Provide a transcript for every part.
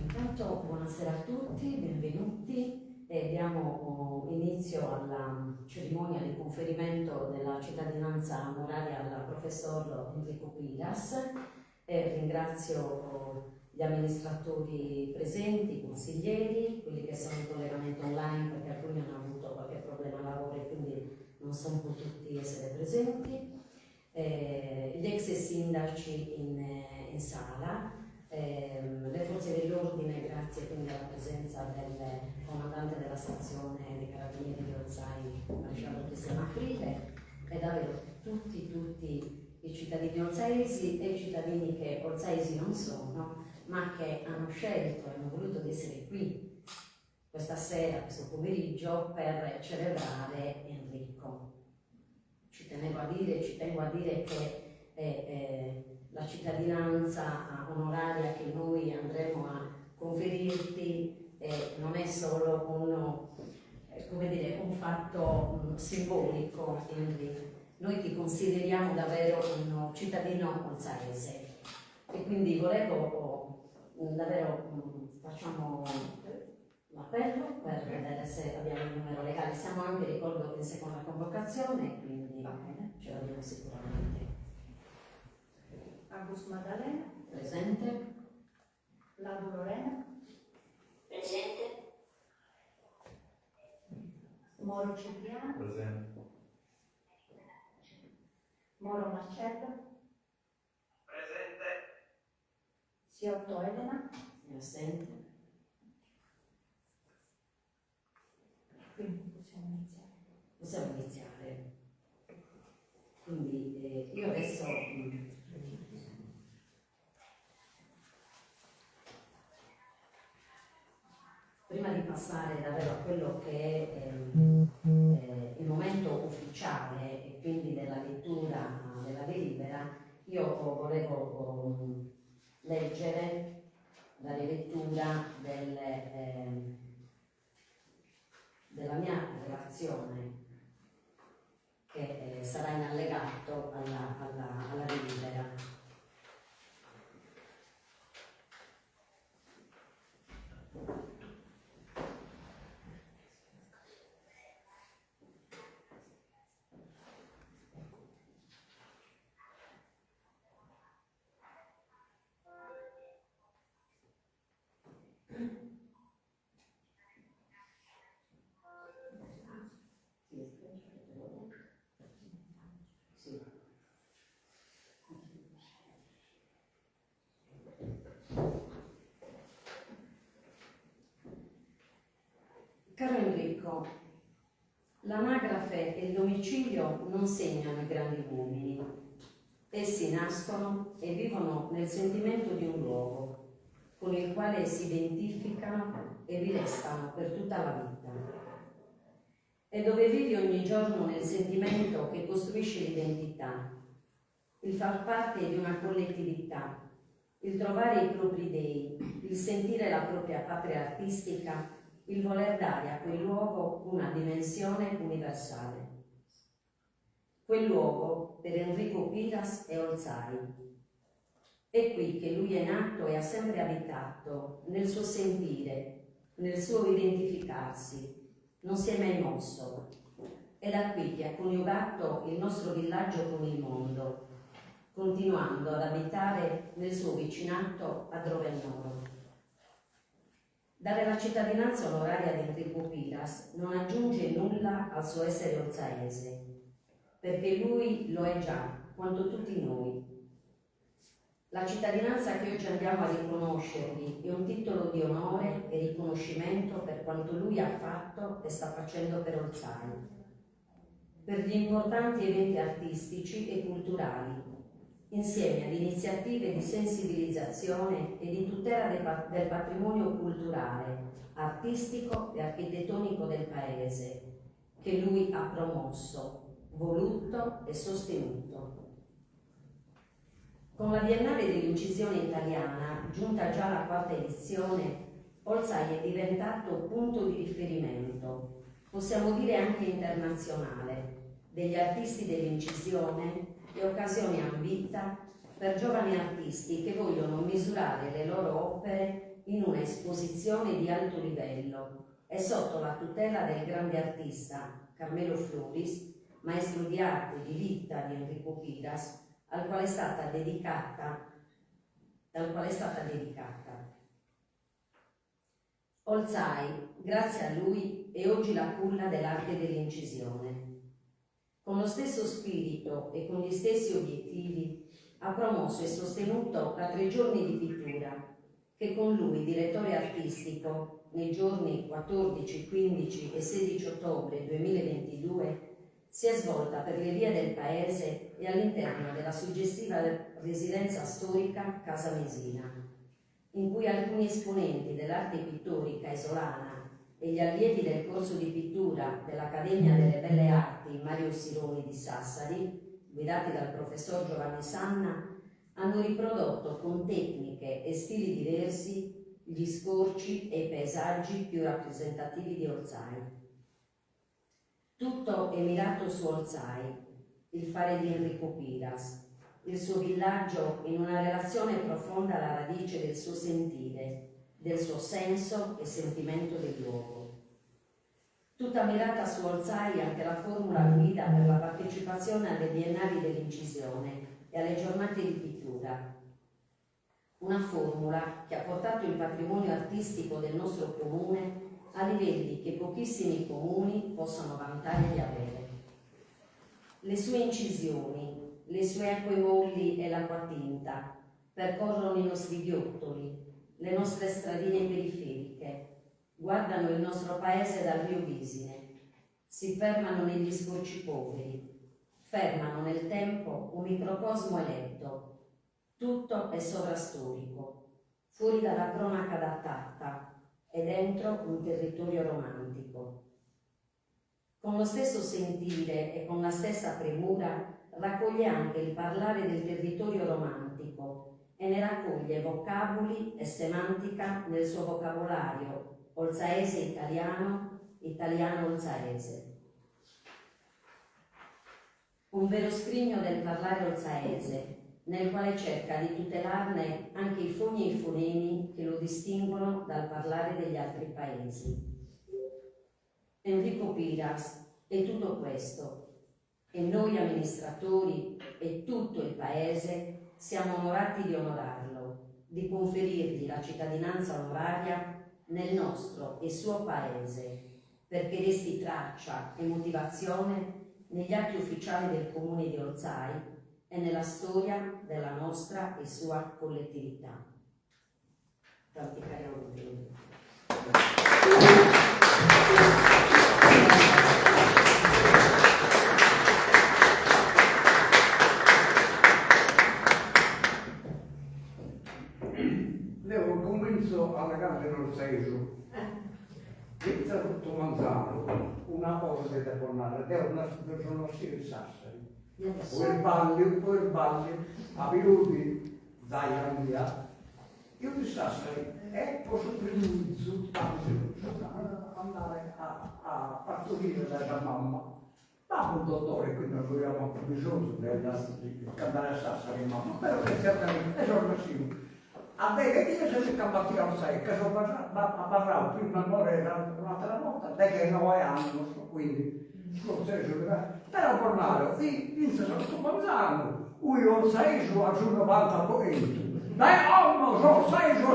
Intanto buonasera a tutti, benvenuti e diamo inizio alla cerimonia di conferimento della cittadinanza onoraria al professor Enrico Pilas e ringrazio gli amministratori presenti, i consiglieri, quelli che sono in collegamento online perché alcuni hanno avuto qualche problema lavoro e quindi non sono potuti essere presenti, gli ex sindaci in sala, le forze dell'ordine, grazie quindi alla presenza del comandante della stazione dei Carabinieri di Ozzai, maresciallo Cristiano Aprile, e davvero tutti i cittadini olzaesi e i cittadini che olzaesi non sono, ma che hanno scelto e hanno voluto essere qui questa sera, questo pomeriggio, per celebrare Enrico. Ci tengo a dire che la cittadinanza onoraria che noi andremo a conferirti non è solo un fatto simbolico, Enrico. Noi ti consideriamo davvero un cittadino olzaese e quindi volevo facciamo l'appello per vedere se abbiamo il numero legale. Siamo anche, ricordo, in seconda convocazione, quindi ce l'abbiamo sicuramente. Agus Maddalena. Presente. Ladu Lorena. Presente. Moro Cipriano. Presente. Moro Marcello. Presente. Siotto Elena. Assente. Quindi possiamo iniziare. Quindi io adesso prima di passare davvero a quello che è il momento ufficiale e quindi della lettura della delibera, io volevo leggere la rilettura della mia relazione che sarà in allegato alla delibera. Caro Enrico, l'anagrafe e il domicilio non segnano i grandi uomini. Essi nascono e vivono nel sentimento di un luogo, con il quale si identificano e vi restano per tutta la vita. E dove vivi ogni giorno nel sentimento che costruisce l'identità, il far parte di una collettività, il trovare i propri dei, il sentire la propria patria artistica, il voler dare a quel luogo una dimensione universale. Quel luogo per Enrico Piras è Olzai. È qui che lui è nato e ha sempre abitato, nel suo sentire, nel suo identificarsi, non si è mai mosso. È da qui che ha coniugato il nostro villaggio con il mondo, continuando ad abitare nel suo vicinato a Drovenoro. Dare la cittadinanza onoraria di Enrico Piras non aggiunge nulla al suo essere olzaese, perché lui lo è già, quanto tutti noi. La cittadinanza che oggi andiamo a riconoscergli è un titolo di onore e riconoscimento per quanto lui ha fatto e sta facendo per Olzai, per gli importanti eventi artistici e culturali, insieme ad iniziative di sensibilizzazione e di tutela del patrimonio culturale, artistico e architettonico del Paese, che lui ha promosso, voluto e sostenuto. Con la Biennale dell'Incisione Italiana, giunta già alla 4ª edizione, Olzai è diventato punto di riferimento, possiamo dire anche internazionale, degli artisti dell'incisione e occasione ambita per giovani artisti che vogliono misurare le loro opere in una esposizione di alto livello e sotto la tutela del grande artista Carmelo Floris, maestro di arte e di vita di Enrico Piras, dal quale è stata dedicata. Olzai, grazie a lui, è oggi la culla dell'arte dell'incisione. Con lo stesso spirito e con gli stessi obiettivi ha promosso e sostenuto la 3 giorni di pittura, che con lui, direttore artistico, nei giorni 14, 15 e 16 ottobre 2022, si è svolta per le vie del paese e all'interno della suggestiva residenza storica Casa Mesina, in cui alcuni esponenti dell'arte pittorica isolana e gli allievi del corso di pittura dell'Accademia delle Belle Arti Mario Sironi di Sassari, guidati dal professor Giovanni Sanna, hanno riprodotto con tecniche e stili diversi gli scorci e i paesaggi più rappresentativi di Olzai. Tutto è mirato su Olzai, il fare di Enrico Piras, il suo villaggio in una relazione profonda alla radice del suo sentire, del suo senso e sentimento del luogo. Tutta mirata su Olzai anche la formula guida per la partecipazione alle Biennali dell'Incisione e alle giornate di pittura. Una formula che ha portato il patrimonio artistico del nostro comune a livelli che pochissimi comuni possono vantare di avere. Le sue incisioni, le sue acque molli e l'acquatinta percorrono i nostri ghiottoli, le nostre stradine periferiche, guardano il nostro paese dal Rio Visine, si fermano negli scorci poveri, fermano nel tempo un microcosmo eletto. Tutto è sovrastorico, fuori dalla cronaca datata e dentro un territorio romantico. Con lo stesso sentire e con la stessa premura raccoglie anche il parlare del territorio romantico e ne raccoglie vocaboli e semantica nel suo vocabolario olzaese italiano, italiano olzaese. Un vero scrigno del parlare olzaese, nel quale cerca di tutelarne anche i fogni e i fonemi che lo distinguono dal parlare degli altri paesi. Enrico Piras è tutto questo e noi amministratori e tutto il paese siamo onorati di onorarlo, di conferirgli la cittadinanza onoraria nel nostro e suo paese, perché resti traccia e motivazione negli atti ufficiali del comune di Olzai e nella storia della nostra e sua collettività. Tanti cari auguri. Devo convinto alla casa dello Seggio che tutto mangiato una cosa da tornare, devo sono di Sassari. Quel balli, avevo dai anni io di Sassari posso andare a partorire dalla mamma. Ma un dottore, quindi non avevamo più bisogno di andare a Sassari, mamma, però che è giorno a me che io se cambiamo sai, che sono parlato prima un'altra volta, da che 9 anni, quindi però tornare, inizia sotto Manzano, io sai su 90 poeti, dai, non so, sai su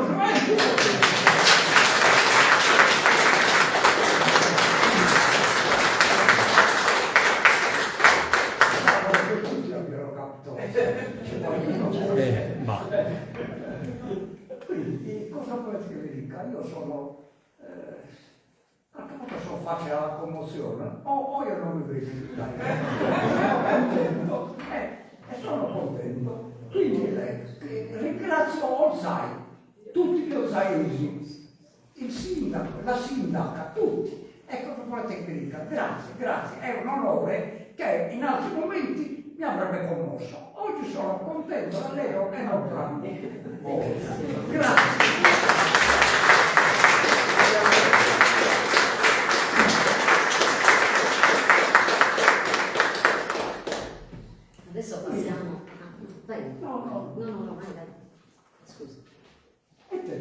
Quindi, cosa volete che vi dica? Io sono, qualche volta sono facile alla commozione, o io non mi vedo in Italia. Sono contento. Quindi ringrazio Olzai, tutti gli olzaesi, il sindaco, la sindaca, tutti. E cosa volete che vi dica? Grazie, è un onore che in altri momenti mi avrebbe commosso. Oggi sono contento, allegro e non tranquillo. Grazie. Adesso passiamo. Vai. No, vai. Scusa. E te,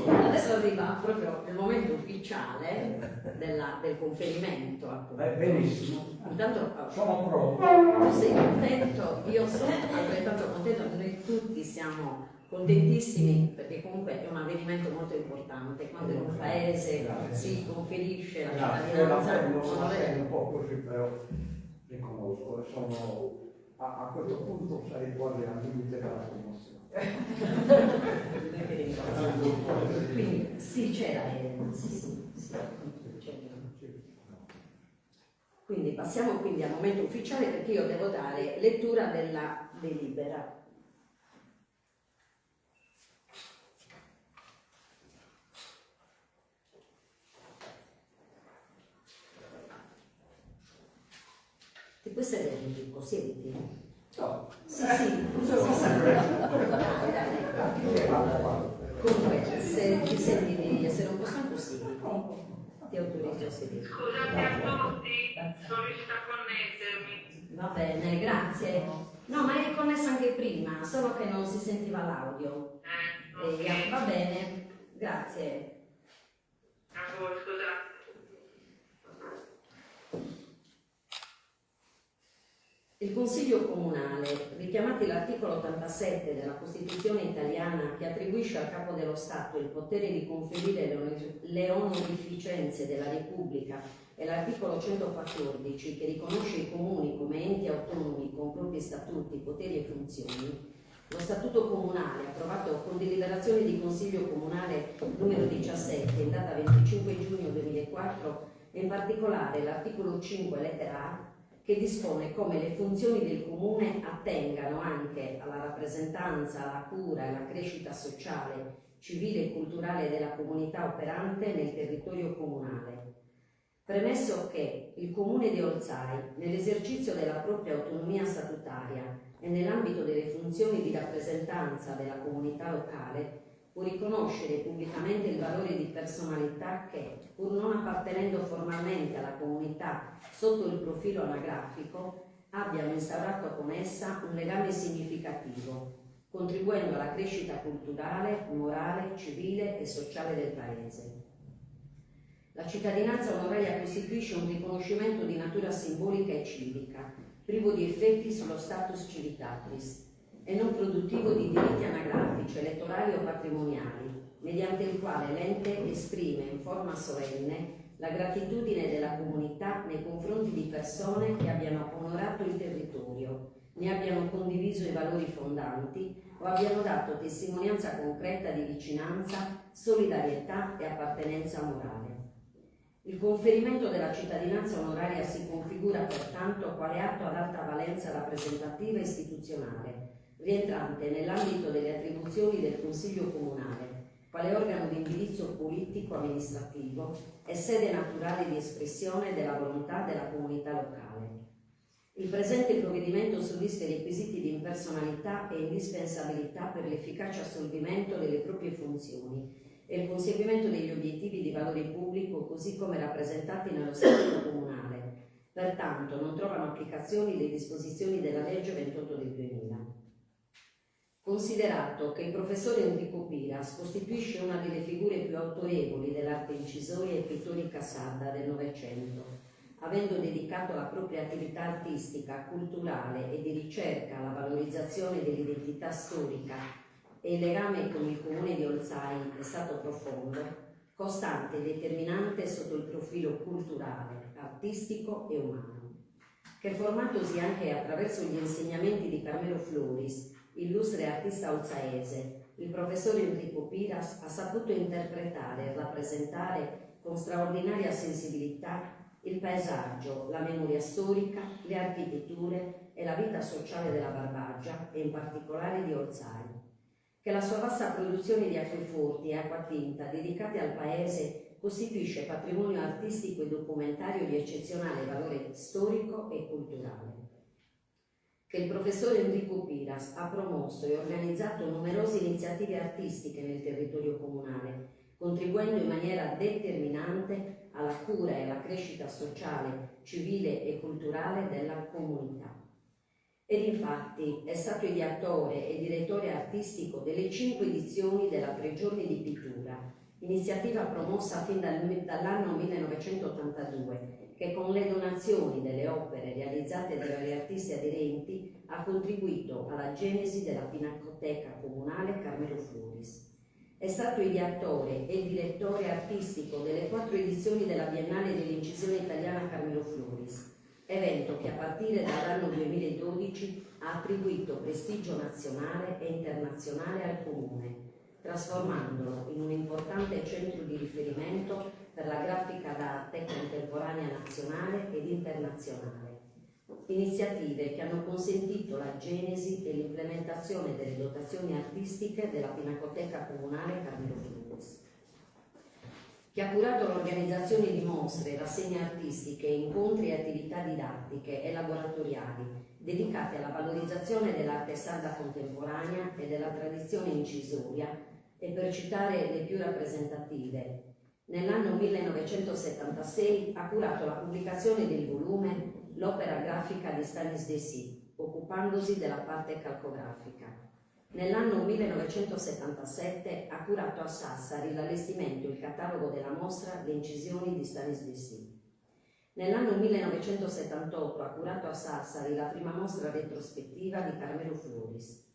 Adesso arriva proprio il momento ufficiale del conferimento. Benissimo. Intanto Sono pronto. tu sei contento, io sono altrettanto contento, noi tutti siamo contentissimi perché comunque è un avvenimento molto importante quando in un paese si conferisce la cittadinanza. Un po' così, però riconosco, sono a questo punto sarei quasi al limite della commozione. Quindi sì, c'era Elena, sì. Quindi passiamo quindi al momento ufficiale perché io devo dare lettura della delibera. Ti puoi sedere Enrico, siediti. No. Sì. Comunque, se ti senti di essere un po' stanco, siediti. Ti autorizzo a sedere. Scusate a tutti, sono riuscita a connettermi. Va bene, grazie. No, ma eri connessa anche prima, solo che non si sentiva l'audio. Ok. Va bene, grazie. A voi, scusate. Il Consiglio Comunale, richiamati l'articolo 87 della Costituzione italiana che attribuisce al Capo dello Stato il potere di conferire le onorificenze della Repubblica e l'articolo 114 che riconosce i comuni come enti autonomi con propri statuti, poteri e funzioni, lo Statuto Comunale, approvato con deliberazione di Consiglio Comunale numero 17 in data 25 giugno 2004 e in particolare l'articolo 5 lettera A che dispone come le funzioni del Comune attengano anche alla rappresentanza, alla cura e alla crescita sociale, civile e culturale della comunità operante nel territorio comunale. Premesso che il Comune di Olzai, nell'esercizio della propria autonomia statutaria e nell'ambito delle funzioni di rappresentanza della comunità locale, può riconoscere pubblicamente il valore di personalità che, pur non appartenendo formalmente alla comunità sotto il profilo anagrafico, abbiano instaurato con essa un legame significativo, contribuendo alla crescita culturale, morale, civile e sociale del Paese. La cittadinanza onoraria costituisce un riconoscimento di natura simbolica e civica, privo di effetti sullo status civitatis, e non produttivo di diritti anagrafici, elettorali o patrimoniali, mediante il quale l'ente esprime in forma solenne la gratitudine della comunità nei confronti di persone che abbiano onorato il territorio, ne abbiano condiviso i valori fondanti o abbiano dato testimonianza concreta di vicinanza, solidarietà e appartenenza morale. Il conferimento della cittadinanza onoraria si configura pertanto quale atto ad alta valenza rappresentativa e istituzionale, rientrante nell'ambito delle attribuzioni del Consiglio Comunale, quale organo di indirizzo politico-amministrativo e sede naturale di espressione della volontà della comunità locale. Il presente provvedimento soddisfa i requisiti di impersonalità e indispensabilità per l'efficace assolvimento delle proprie funzioni e il conseguimento degli obiettivi di valore pubblico così come rappresentati nello Statuto comunale. Pertanto non trovano applicazioni le disposizioni della legge 28 del 2000. Considerato che il professore Enrico Piras costituisce una delle figure più autorevoli dell'arte incisoria e pittorica sarda del Novecento, avendo dedicato la propria attività artistica, culturale e di ricerca alla valorizzazione dell'identità storica e il legame con il comune di Olzai è stato profondo, costante e determinante sotto il profilo culturale, artistico e umano, che formatosi anche attraverso gli insegnamenti di Carmelo Floris, illustre artista olzaese, il professore Enrico Piras ha saputo interpretare e rappresentare con straordinaria sensibilità il paesaggio, la memoria storica, le architetture e la vita sociale della Barbagia e in particolare di Olzai, che la sua vasta produzione di acqueforti e acquatinta dedicate al paese costituisce patrimonio artistico e documentario di eccezionale valore storico e culturale, che il professore Enrico Piras ha promosso e organizzato numerose iniziative artistiche nel territorio comunale, contribuendo in maniera determinante alla cura e alla crescita sociale, civile e culturale della comunità. Ed infatti è stato ideatore e direttore artistico delle 5 edizioni della 3 giorni di pittura, iniziativa promossa fin dall'anno 1982, che con le donazioni delle opere realizzate dagli artisti aderenti ha contribuito alla genesi della Pinacoteca Comunale Carmelo Floris. È stato ideatore e direttore artistico delle 4 edizioni della Biennale dell'Incisione Italiana Carmelo Floris, evento che a partire dall'anno 2012 ha attribuito prestigio nazionale e internazionale al comune, trasformandolo in un importante centro di riferimento per la grafica d'arte contemporanea nazionale ed internazionale. Iniziative che hanno consentito la genesi e l'implementazione delle dotazioni artistiche della Pinacoteca Comunale Carmelo Floris, che ha curato l'organizzazione di mostre, rassegne artistiche, incontri e attività didattiche e laboratoriali dedicate alla valorizzazione dell'arte sarda contemporanea e della tradizione incisoria, e per citare le più rappresentative, nell'anno 1976 ha curato la pubblicazione del volume L'opera grafica di Stanis Dessì, occupandosi della parte calcografica. Nell'anno 1977 ha curato a Sassari l'allestimento e il catalogo della mostra Le incisioni di Stanis Dessì. Nell'anno 1978 ha curato a Sassari la prima mostra retrospettiva di Carmelo Floris.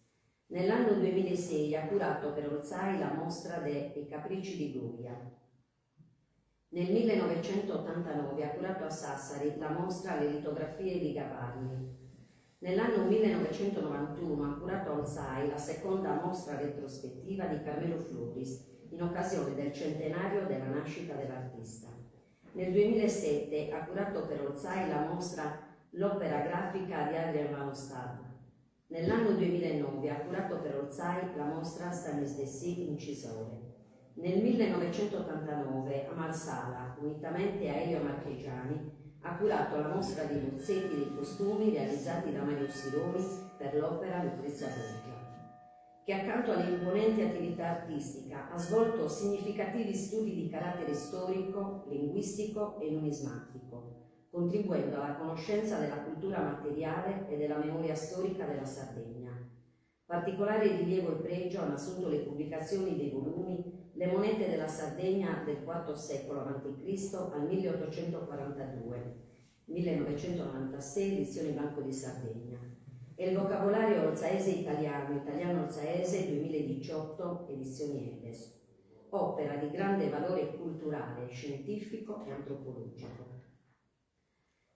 Nell'anno 2006 ha curato per Olzai la mostra dei Capricci di Gloria. Nel 1989 ha curato a Sassari la mostra Le litografie di Gavarni. Nell'anno 1991 ha curato a Olzai la seconda mostra retrospettiva di Carmelo Floris in occasione del centenario della nascita dell'artista. Nel 2007 ha curato per Olzai la mostra L'opera grafica di Adrian Malostad. Nell'anno 2009 ha curato per Olzai la mostra Stanis Dessì Incisore. Nel 1989 a Marsala, unitamente a Elio Marchegiani, ha curato la mostra di bozzetti di costumi realizzati da Mario Sironi per l'opera Lucrezia Borgia, che accanto all'imponente attività artistica ha svolto significativi studi di carattere storico, linguistico e numismatico, contribuendo alla conoscenza della cultura materiale e della memoria storica della Sardegna. Particolare rilievo e pregio hanno assunto le pubblicazioni dei volumi Le monete della Sardegna del IV secolo a.C. al 1842, 1996, edizione Banco di Sardegna, e il vocabolario olzaese italiano, italiano olzaese 2018, edizioni Edes, opera di grande valore culturale, scientifico e antropologico.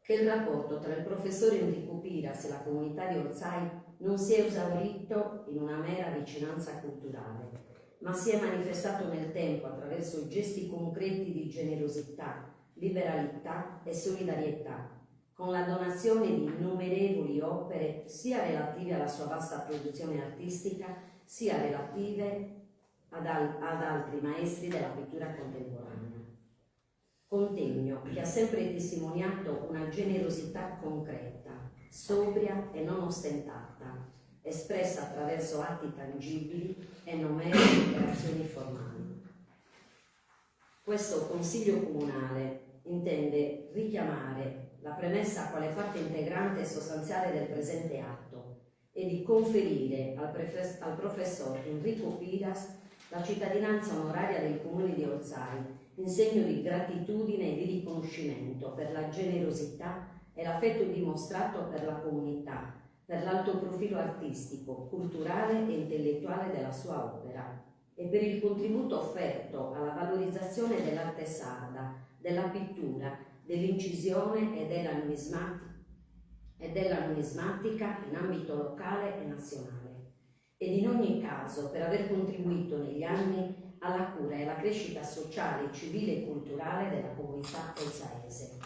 Che il rapporto tra il professore Enrico Piras e la comunità di Olzai non si è esaurito in una mera vicinanza culturale, ma si è manifestato nel tempo attraverso gesti concreti di generosità, liberalità e solidarietà, con la donazione di innumerevoli opere sia relative alla sua vasta produzione artistica, sia relative ad altri maestri della pittura contemporanea. Contegno che ha sempre testimoniato una generosità concreta, sobria e non ostentata, espressa attraverso atti tangibili e non mere dichiarazioni formali. Questo Consiglio Comunale intende richiamare la premessa quale parte integrante e sostanziale del presente atto e di conferire al professor Enrico Piras la cittadinanza onoraria del Comune di Orsai in segno di gratitudine e di riconoscimento per la generosità e l'affetto dimostrato per la comunità, per l'alto profilo artistico, culturale e intellettuale della sua opera e per il contributo offerto alla valorizzazione dell'arte sarda, della pittura, dell'incisione e della numismatica in ambito locale e nazionale, ed in ogni caso per aver contribuito negli anni alla cura e alla crescita sociale, civile e culturale della comunità orsaese.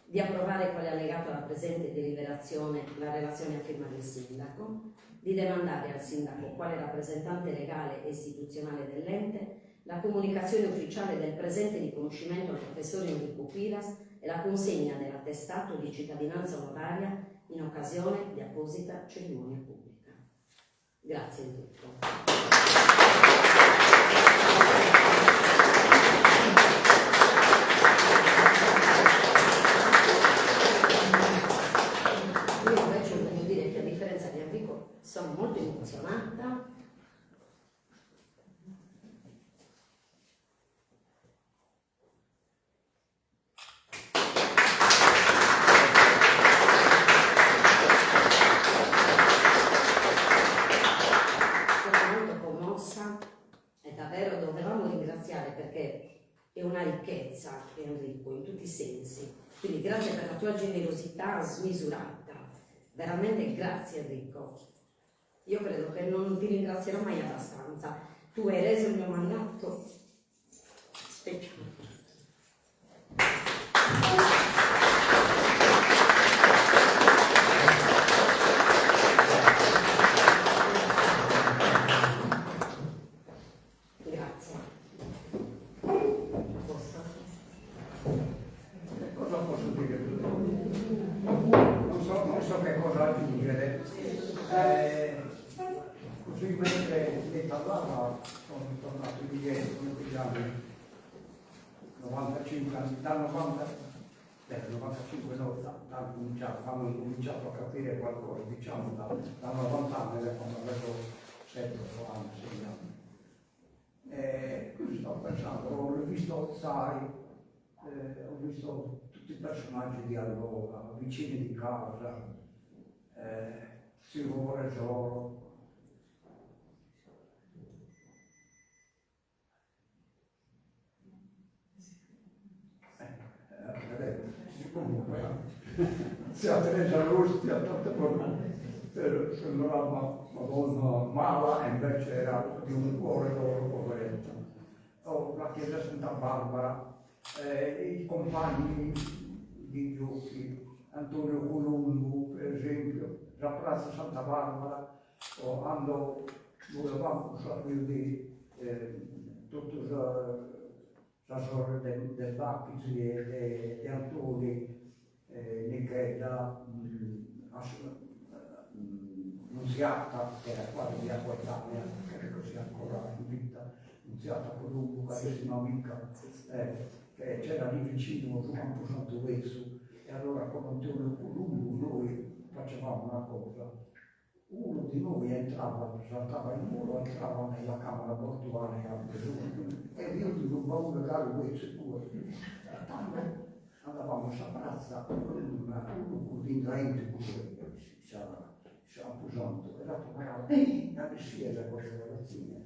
Di approvare quale allegato alla presente deliberazione la relazione a firma del Sindaco, di demandare al Sindaco, quale rappresentante legale e istituzionale dell'ente, la comunicazione ufficiale del presente riconoscimento al professor Enrico Piras e la consegna dell'attestato di cittadinanza onoraria in occasione di apposita cerimonia pubblica. Grazie di tutto. Io invece voglio dire che a differenza di Enrico sono molto emozionata. Sono molto commossa e davvero dovevamo ringraziare perché è una ricchezza Enrico in tutti i sensi. Quindi grazie per la tua generosità smisurata, veramente grazie Enrico. Io credo che non ti ringrazierò mai abbastanza. Tu hai reso il mio mandato speciale. Grazie. Cosa posso dire? Non so che cosa aggiungere. Così mentre ne parlava sono tornato indietro negli anni 95 anni, dal 95 no, quando ho cominciato a capire qualcosa, diciamo da 90 anni, quando avevo 7 anni, 6 anni. Così sto pensando, ho visto Orsai, ho visto tutti i personaggi di allora, vicini di casa, Silvio Gioro. Comunque, sia Teresa Rosti a tante volte sembrava una donna mala e invece era di un cuore d'oro, poveretta. La chiesa Santa Barbara, i compagni di giochi, Antonio Colombo per esempio, la Piazza Santa Barbara, volevamo sapere tutto la sorella del Bacchi e di Antoni, Nichella, Nunziata, che era quasi di Acquatania, credo sia ancora in vita, Nunziata Colombo, carissima amica, che c'era lì vicino su Campo Santo Vezzo, e allora con Antonio Colombo noi facevamo una cosa. Uno di noi entrava, saltava il muro, entrava nella camera mortuaria e io di un baule caro questo pure. Andavamo a Saprazza, uno così intraente pure, si stava posando, e la tornava, la chiesa questa ragazzina,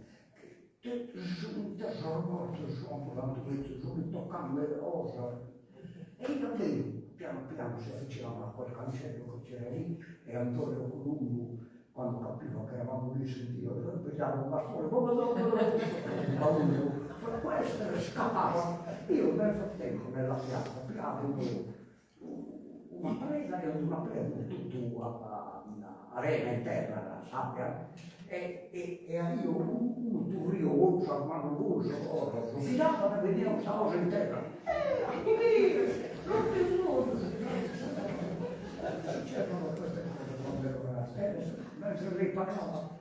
che giunta sono morto, sono posando questo, sono toccando le ossa. E io vedo, piano piano si avvicinava a quel cancello che c'era lì, e Antonio Colombo, quando capiva che eravamo lì sentiva, pigliava un bastone, può essere, scappava. Io nel frattempo nella piazza pigliavo una presa e una presa tutto arena in terra, la sabbia, e io un turrio osso, mano osso, si dava e veniva questa cosa in terra. C'erano mentre lei parlava,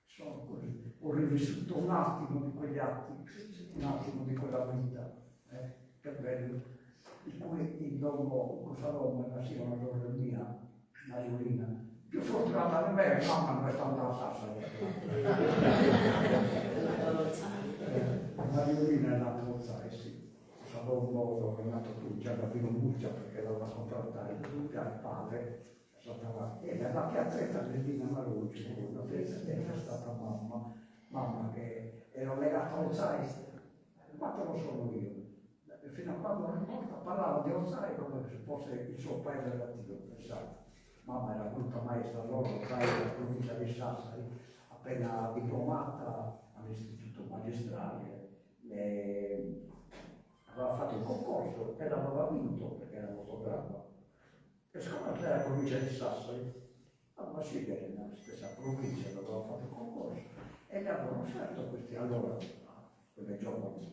sono così, ho rivissuto un attimo di quegli atti, un attimo di quella vita, che bello, di cui il domo Cusalomma sia una giornata mia, Mariolina. Più fortunata di me, mamma non è stata a Sassari. Mariolina è nata a Ozzai, sì. Salommo è nato qui, già da Pino Murcia perché doveva contrattare il padre. E nella piazzetta del Dina Marucci, una piazzetta è stata mamma che era legata a Ozzai, quanto lo sono io. Fino a quando non è morta parlava di Ozzai come se fosse il suo paese latino, pensate. Mamma era venuta maestra allora, Ozzai della provincia di Sassari, appena diplomata all'istituto magistrale, aveva fatto il concorso e l'aveva vinto perché era molto brava. E siccome era la provincia di Sassari, allora sì che era nella stessa provincia dove aveva fatto il concorso e le avevano offerto questi allora, quelle giovani,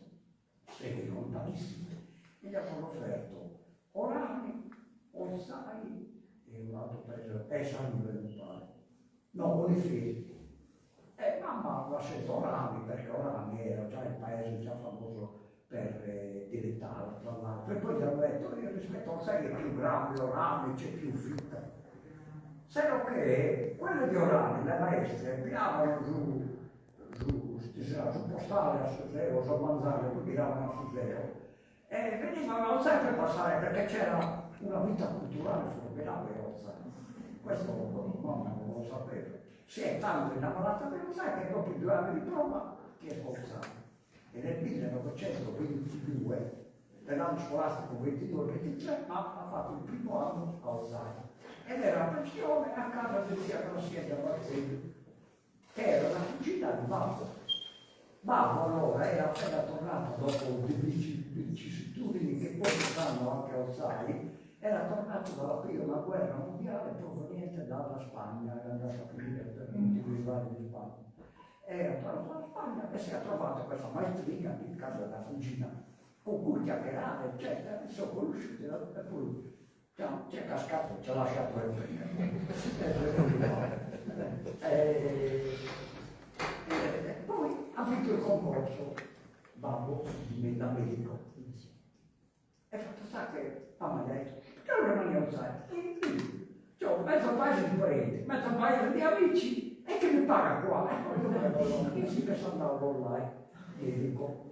segui lontanissime, e gli avevano offerto Orani, Ozzai e un altro paese, San Luca mi pare, no, Oliferi. E mamma aveva scelto Orani perché Orani era già il paese già famoso per dilettare, tra l'altro, e poi gli hanno detto io rispetto a Ozzai è più grande, Orani c'è più fitta. Se no che quelle di Orani, le maestre, piravano su postale a Suseo, su Manzano, poi piravano a Suseo, e venivano sempre a passare perché c'era una vita culturale formidabile a Ozzai. Questo mamma non lo sapeva. Si è tanto innamorata di Ozzai che dopo 2 anni di prova chiese Ozzai. E nel 1922, nell'anno scolastico 22-23, ha fatto il primo anno a Ozzai. Ed era a pensione a casa del zia Graziella Marzelli, che era la cugina di Babbo. Babbo allora era appena tornato dopo vicissitudini che poi stanno anche a Ozzai, era tornato dalla prima guerra mondiale proveniente dalla Spagna, era andato a finire per motivi vari di Spagna. Era tornato dalla Spagna e si è trovato questa maestrina in casa della cugina, con cui chiacchierare, eccetera, e sono conosciuti, e poi c'è cascato, ci ha lasciato il poi ha vinto il concorso, Babbo, da medico. E fatto sta che mamma gli ha detto, perché non rimani a Ozzai? C'ho mezzo paese di parenti, mezzo paese di amici, e che mi paga qua? E poi io si pensa andavo là, medico.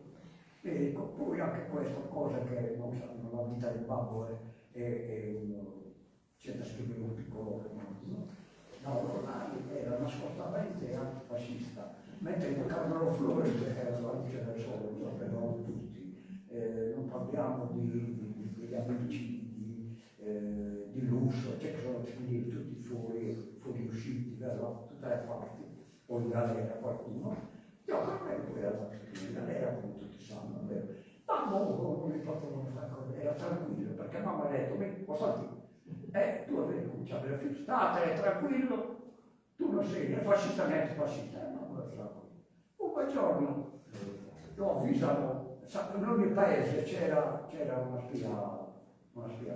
Poi anche questa cosa che non sanno, la vita del babbo c'è da scrivere un piccolo romanzo. No, ormai era nascostamente antifascista, mentre il Carmelo Flores era la luce del sole, lo sapevano tutti. Non parliamo degli amici di lusso, che sono finiti tutti fuoriusciti da tutte le parti, o in galera qualcuno. Io Carmelo era in galera, come tutti sanno, vero? Ma non mi potevano fare cose, era tranquillo, perché mamma ha detto, tu avevi cominciato a dire, state tranquillo, tu non sei né fascista né antifascista, non lo so. Un bel giorno lo avvisano, in ogni paese c'era una spia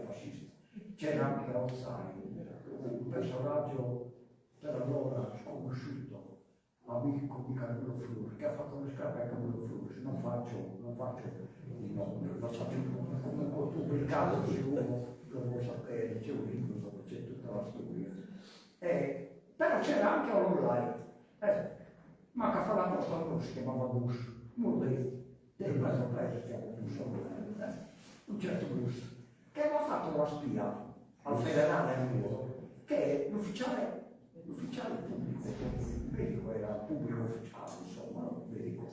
fascista, c'era anche a Ozzai, un personaggio per allora sconosciuto, amico di Carmelo Flores, che ha fatto le scarpe a Carmelo Flores, non faccio di nome, lo sapevo come pubblicato se uno lo vuole sapere, c'è un libro dove c'è tutta la storia. Però c'era anche online, ma che fa la posta non si chiamava Bush, non lì, del mezzo paese si chiama Bush online, un certo Bush, che aveva fatto la spia al federale a Milano, che è l'ufficiale pubblico, il medico era pubblico ufficiale, insomma, medico,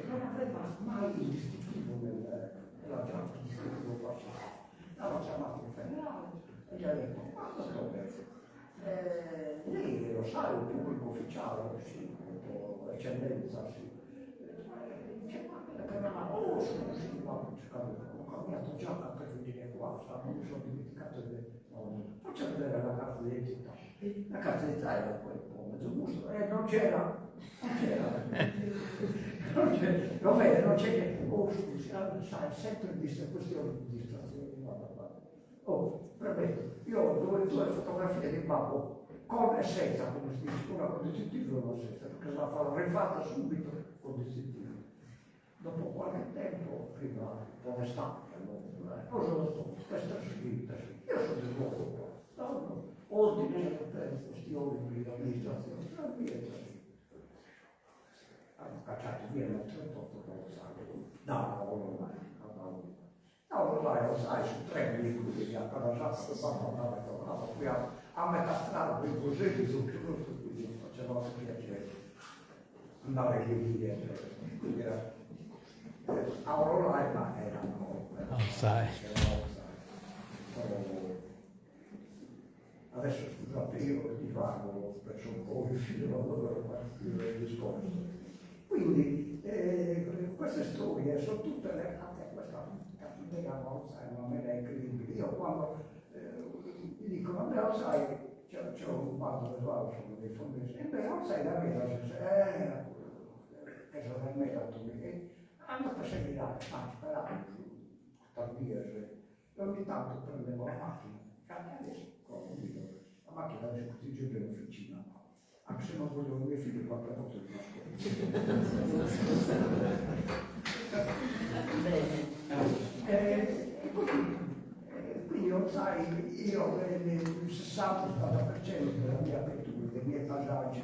non aveva mai istituito nella giacca di istituto fascista. L'hanno chiamato il federale e gli ha detto, ma dottore, lei lo sa, il pubblico ufficiale, sì, eccellenza, sì. Dice, ma ho cambiato giacca per venire qua, non mi sono dimenticato di... Faccio vedere la carta d'identità. La carta d'identità era quel po' mezzo gusto, non c'era. Lo vede, non c'è niente. Oh, scusi, sai, sempre queste questioni di distrazione. Oh, permetto, io ho due fotografie di babbo con e senza, come si dice, una con distintivo e una senza, perché la fa rifatta subito con distintivo. Dopo qualche tempo, prima con l'estate, cosa lo sto, questa scritta, io sono del nuovo, ordine per questioni di amministrazione, hanno cacciato via nel 38 con lo sangue, no, lo sai, su 3 minuti che ha parlato, qui a metà strada, qui così, quindi faceva piacere andare lì dietro, quindi era Aurora ma erano outside. Adesso scusate, io ti parlo perso un po' il filo del discorso. Quindi queste storie sono tutte legate a questa cattiva cosa, non me è incredibile. Io quando mi dicono, beh, sai, c'è un quadro del Valle, sono dei fondesi, e beh, sai, la mela, che sono la mela, hanno a seguire, ma speravo, tardiere, e ogni tanto prendevo la macchina, la macchina oggi tutti i giorni in officina, anche se non voglio i miei figli qualche volta di quindi lo sai, io il 60-70% della mia apertura, dei miei passaggi,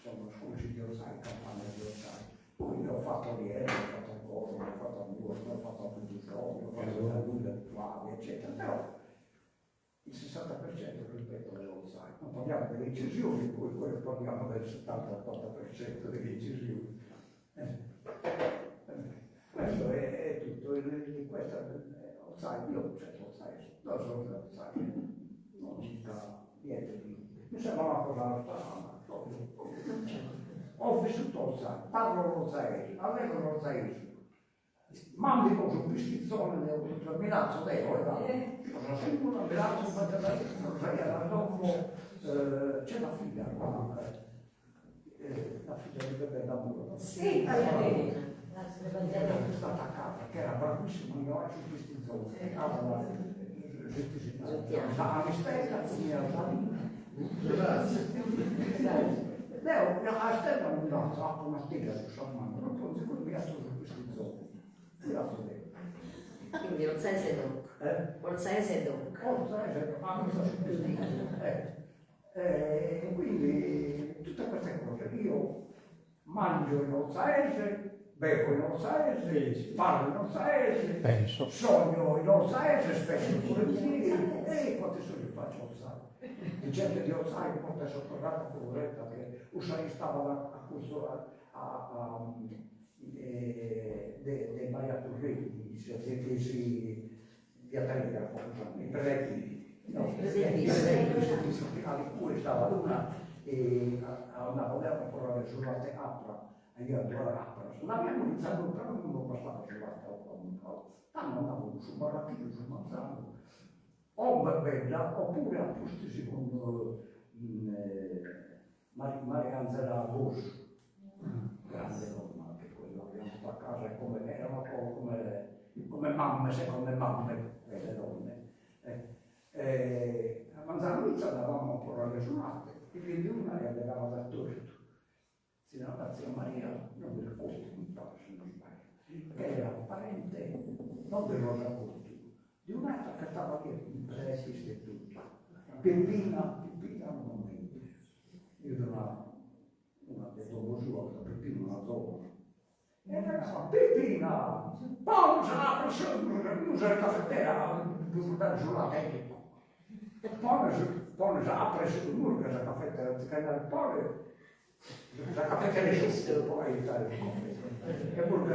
sono scusi di Orsai, campagna di Orsai. Quindi ho fatto Riele, ho fatto Ancora, ho fatto Amburgo, ho fatto Appuntiscopio, ho fatto la Luna, Tuavi, eccetera. Però il 60% rispetto alle Orsai. Non parliamo delle incisioni, poi parliamo del 70-80% delle incisioni. Questo è tutto. In questa Orsai, io certo Orsai, non sono Orsai, non dica niente di... Mi sembra una cosa strana, proprio. Ho vissuto Orsai, parlo Orsaese, allego Orsaese, mando su Pistizzone nel Milazzo d'Euro, cosa sembra una Milazzo Orsaese, dopo c'è la figlia, la figlia di Bebè d'Amuro. Sì, è stata a casa, che era bravissima, io ho su Pistizzone, a casa la Mistella, quindi era Salina. Grazie. Leo, a Stella non ha fatto una stella su San Mano, non può dire che mi ha solo questi zoni. Quindi Orsaese Doc. Orsaese Doc. Orsaese, ma non so se questi quindi tutte queste cose, io mangio in Orsaese, bevo in Orsaese, parlo in Orsaese, Penso. sogno in Orsaese, spesso e volentieri, e quante soldi faccio Orsaese. Di gente di Orsai, molto sottorrata poveretta, che Orsai stava a corso dei Maiaturri, di Ataligrafo, i preletti, di cui stava una e andava a portare sulla teatra, e io andavo a l'abbiamo iniziato però non bastava sulla teatra, andavo su Barattino, su Mazzano, o bella, oppure a posti secondo Marianzela Bosch, grande donna, anche quella abbiamo fatto a casa, era un po' come mamme, seconde mamme, quelle donne. A Manzanizza andavamo a porre le suonate, e quindi una le andavamo da Torto. Si chiamava Zia Maria, non del Costo, mi pare se non sbaglio, che era parente, non del Rosa Corti, di un'altra che stava lì in pressi istituti. Peppina non mi io ero una detto sua, Peppina una zona. E era Peppina, pausa, usa il caffettera, per portare sulla tecnica. Poi apre sul muro che la caffettera, si cambia il pole, la caffettera è giusto, poi aiutare il caffè. E quello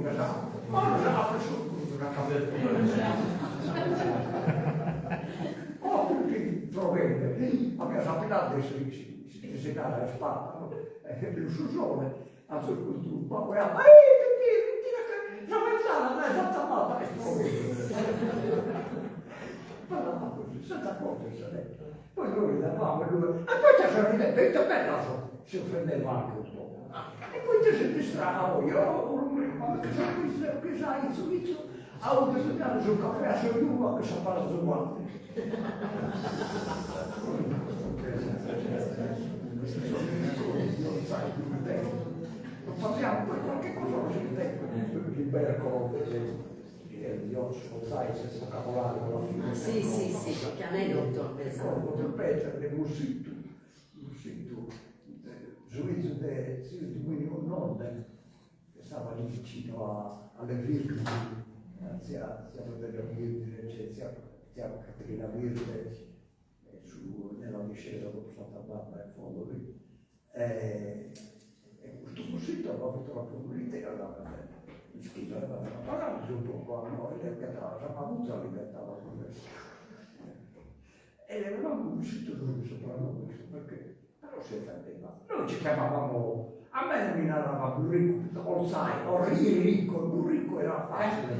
che sa, poi apre sul muro la caffettera. Oh, tutti provvede, abbiamo sappiato di segare la spalla, il susone, a sul culturo, poi a la mezzana, dai, fatta male, parlava così, senza accorgersene. Poi noi andavamo e lui, e poi ti sorridente, e bella si offendeva anche un po'. E poi ti si distrava, ma che sai, inizio, a un che sul caffè, a sul che si parla sul guante. inchiostro, sai, senza cavolare con la fine. Sì, sì, sì, che aneddoto, Ecco, esatto. ripetere, del musito, giudizio di Guido Nord, che stava lì vicino alle Virgini, sia delle Virgini, sia Caterina Virgine, nella discesa dopo Santa Barbara in fondo lì. E questo musito aveva avuto la comunità, il schifo aveva parlato un po' a noi, perché aveva avuto la libertà da conversione. E avevamo un sito dove soprannome, perché però si offendeva. Noi ci chiamavamo, a me non mi narrava Burrico, o sai, o Ricco, il Burrico era facile.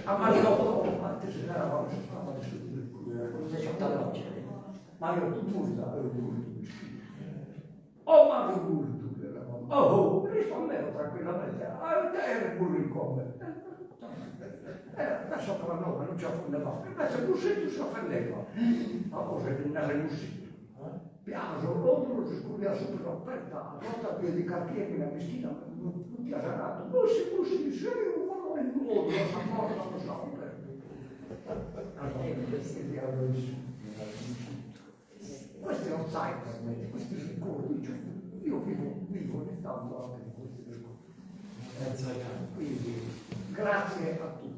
A Mariotto, antes si narrava, si chiamava su Burrico, Mariotto Burza, o Mario Burdu, oh, rispondeva tranquillamente, era il Burrico. Era soprannome, non ci offendeva, invece il Mussetto si offendeva. Ma cosa è il Mussetto? Piano, l'otro si scudiva subito aperta, a volta a piedi cartieri, la meschina, non ti ha sanato. Mussi, sei un valore in modo, la sapore, non lo so. Questi non sai per me, questi ricordi, cioè, io vivo ogni tanto anche di questi ricordi. Quindi, grazie a tutti.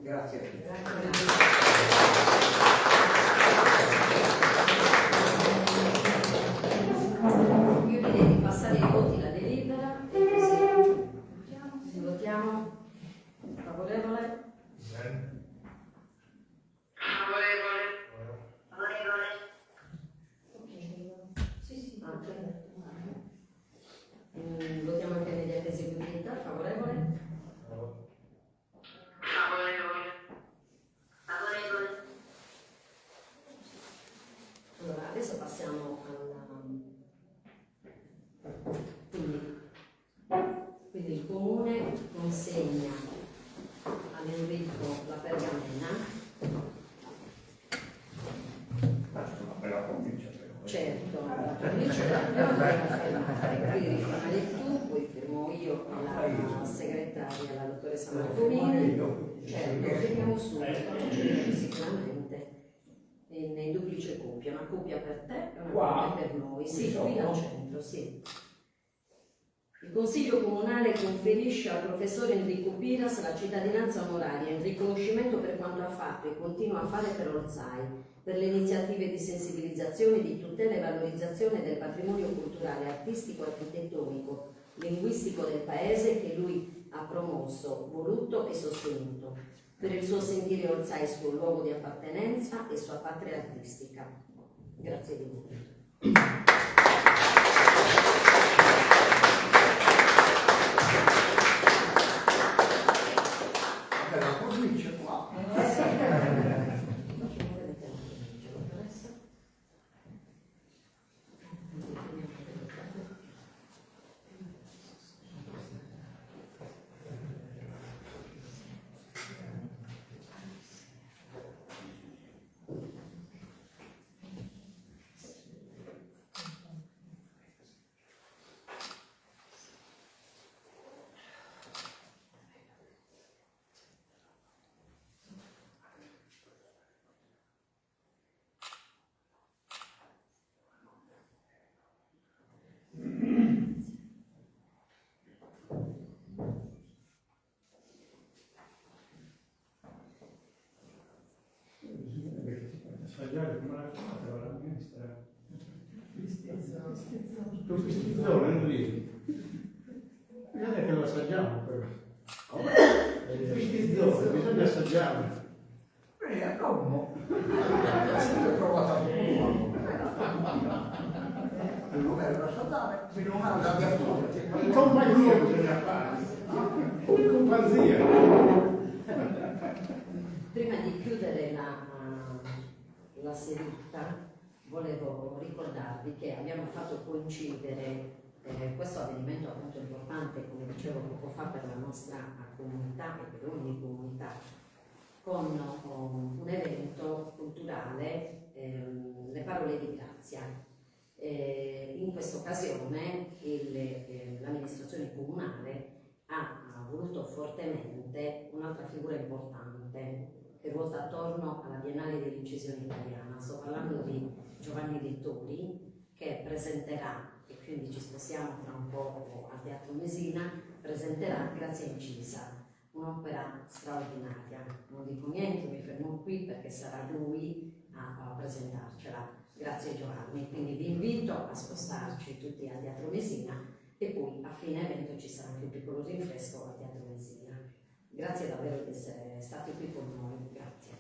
Grazie a tutti. Io direi di passare ai voti la delibera e così votiamo. Favorevole? Favorevole. Sì, Votiamo anche mediante eseguibilità. Favorevole? Favorevole. Favorevole. Allora, adesso passiamo alla... Quindi il Comune consegna all'Enrico la pergamena. Una bella provincia, però. Certo, la provincia la qui rifirmare tu, poi firmo io la segretaria, la dottoressa Marcomini. Certo, firmiamo subito, sicuramente. In duplice coppia, una coppia per te e una coppia per noi. Sì, qui al centro, sì. Il Consiglio Comunale conferisce al professor Enrico Piras la cittadinanza onoraria in riconoscimento per quanto ha fatto e continua a fare per Orsai, per le iniziative di sensibilizzazione, di tutela e valorizzazione del patrimonio culturale, artistico, architettonico, linguistico del Paese che lui ha promosso, voluto e sostenuto, per il suo sentire Orsai suo luogo di appartenenza e sua patria artistica. Grazie di voi. La provincia qua. Assaggiare come la chiamata la ministra? Tu stizzone, Enrico. Bisogna che lo assaggiamo però. Stizzone, bisogna assaggiarlo. Come? Ho provato a non è da saltare, se non ha da diaspora. In compagnia bisogna fare. In compagnia. Prima di chiudere la seduta, volevo ricordarvi che abbiamo fatto coincidere questo avvenimento appunto importante, come dicevo poco fa, per la nostra comunità e per ogni comunità, con un evento culturale, le parole di grazia. In questa occasione l'amministrazione comunale ha voluto fortemente un'altra figura importante che ruota attorno alla Biennale dell'Incisione Italiana. Sto parlando di Giovanni Lettori, che presenterà, e quindi ci spostiamo tra un po' al Teatro Mesina, presenterà Grazia Incisa, un'opera straordinaria. Non dico niente, mi fermo qui perché sarà lui a presentarcela. Grazie Giovanni, quindi vi invito a spostarci tutti al Teatro Mesina e poi a fine evento ci sarà anche un piccolo rinfresco al Teatro Mesina. Grazie davvero di essere stati qui con noi, grazie.